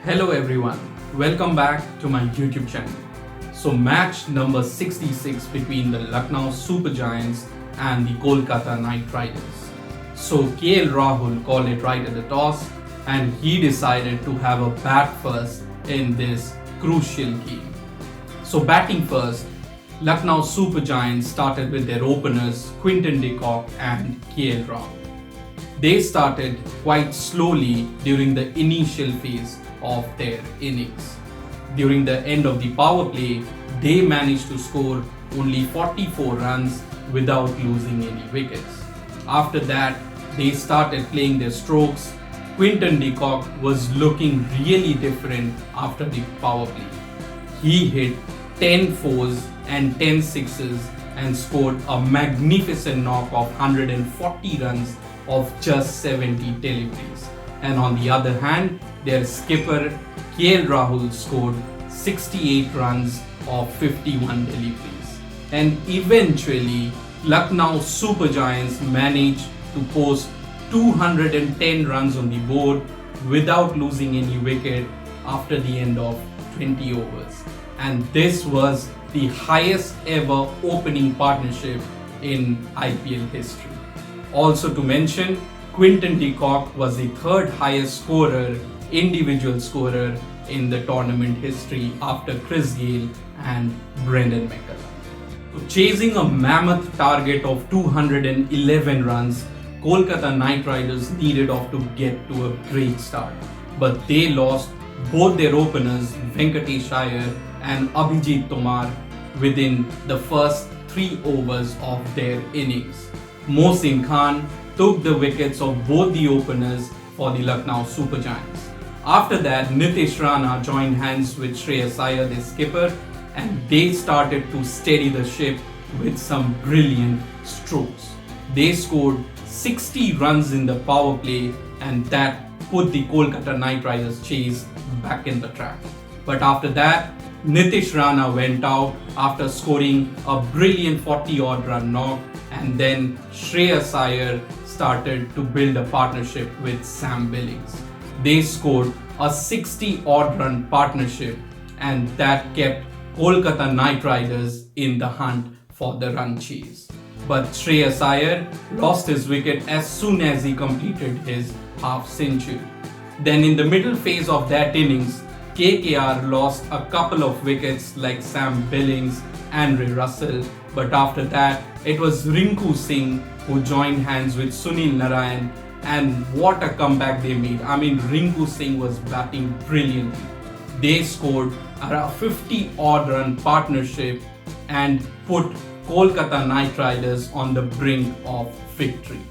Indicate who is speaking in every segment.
Speaker 1: Hello everyone, welcome back to my YouTube channel. So match number 66 between the Lucknow Super Giants and the Kolkata Knight Riders. So KL Rahul called it right at the toss and he decided to have a bat first in this crucial game. So batting first, Lucknow Super Giants started with their openers Quinton de Kock and KL Rahul. They started quite slowly during the initial phase of their innings. During the end of the power play, they managed to score only 44 runs without losing any wickets. After that, they started playing their strokes. Quinton de Kock was looking really different after the power play. He hit 10 fours and 10 sixes and scored a magnificent knock of 140 runs of just 70 deliveries. And on the other hand, their skipper KL Rahul scored 68 runs of 51 deliveries. And eventually, Lucknow Super Giants managed to post 210 runs on the board without losing any wicket after the end of 20 overs. And this was the highest ever opening partnership in IPL history. Also to mention, Quinton de Kock was the third highest individual scorer in the tournament history after Chris Gayle and Brendan McCullum. So chasing a mammoth target of 211 runs, Kolkata Knight Riders needed to get to a great start. But they lost both their openers Venkatesh Iyer and Abhijit Tomar within the first 3 overs of their innings. Mohsin Khan took the wickets of both the openers for the Lucknow Super Giants. After that, Nitish Rana joined hands with Shreyas Iyer, their skipper, and they started to steady the ship with some brilliant strokes. They scored 60 runs in the power play and that put the Kolkata Knight Riders chase back in the track. But after that, Nitish Rana went out after scoring a brilliant 40-odd run knock, and then Shreyas Iyer started to build a partnership with Sam Billings. They scored a 60-odd run partnership and that kept Kolkata Knight Riders in the hunt for the run chase. But Shreyas Iyer lost his wicket as soon as he completed his half century. Then in the middle phase of that innings, KKR lost a couple of wickets like Sam Billings and Ray Russell, but after that it was Rinku Singh who joined hands with Sunil Narayan, and what a comeback they made. I mean, Rinku Singh was batting brilliantly. They scored a 50-odd run partnership and put Kolkata Knight Riders on the brink of victory.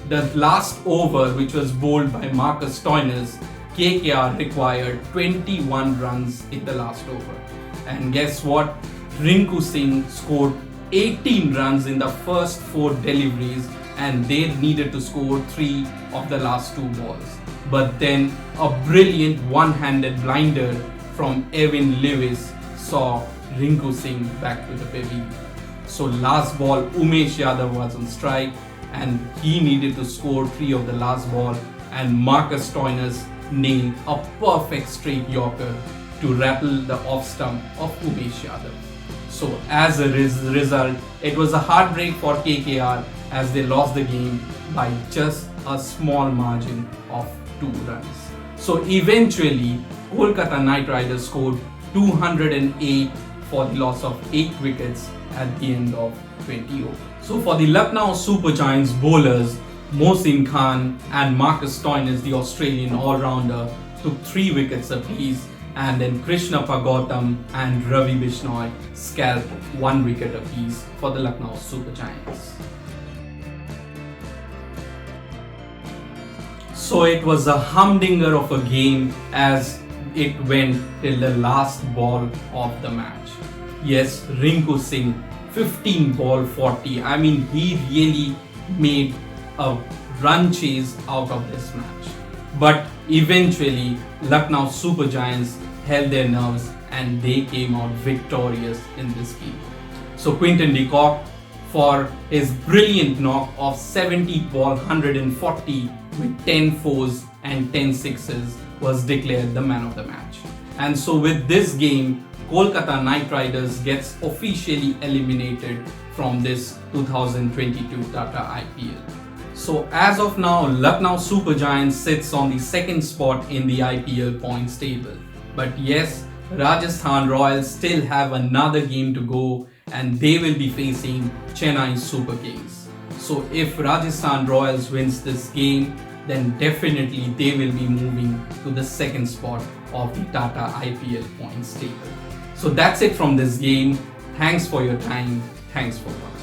Speaker 1: The last over, which was bowled by Marcus Stoinis, KKR required 21 runs in the last over. And guess what? Rinku Singh scored 18 runs in the first 4 deliveries and they needed to score 3 of the last 2 balls. But then a brilliant one-handed blinder from Evan Lewis saw Rinku Singh back to the pavilion. So last ball, Umesh Yadav was on strike and he needed to score 3 of the last ball, and Marcus Stoinis nailed a perfect straight Yorker to rattle the off stump of Umesh Yadav. So as a result, it was a heartbreak for KKR as they lost the game by just a small margin of 2 runs. So eventually, Kolkata Knight Riders scored 208 for the loss of 8 wickets at the end of 20 overs. So for the Lucknow Super Giants bowlers, Mohsin Khan and Marcus Stoinis, the Australian all-rounder, took 3 wickets apiece, and then Krishnappa Gautam and Ravi Bishnoi scalped 1 wicket apiece for the Lucknow Super Giants. So it was a humdinger of a game as it went till the last ball of the match. Yes, Rinku Singh, 15 ball 40. I mean, he really made a run chase out of this match. But eventually, Lucknow Super Giants held their nerves and they came out victorious in this game. So Quinton de Kock, for his brilliant knock of 70 ball 140 with 10 fours and 10 sixes, was declared the man of the match. And so with this game, Kolkata Knight Riders gets officially eliminated from this 2022 Tata IPL. So as of now, Lucknow Super Giants sits on the second spot in the IPL points table. But yes, Rajasthan Royals still have another game to go and they will be facing Chennai Super Kings. So if Rajasthan Royals wins this game, then definitely they will be moving to the second spot of the Tata IPL points table. So that's it from this game. Thanks for your time. Thanks for watching.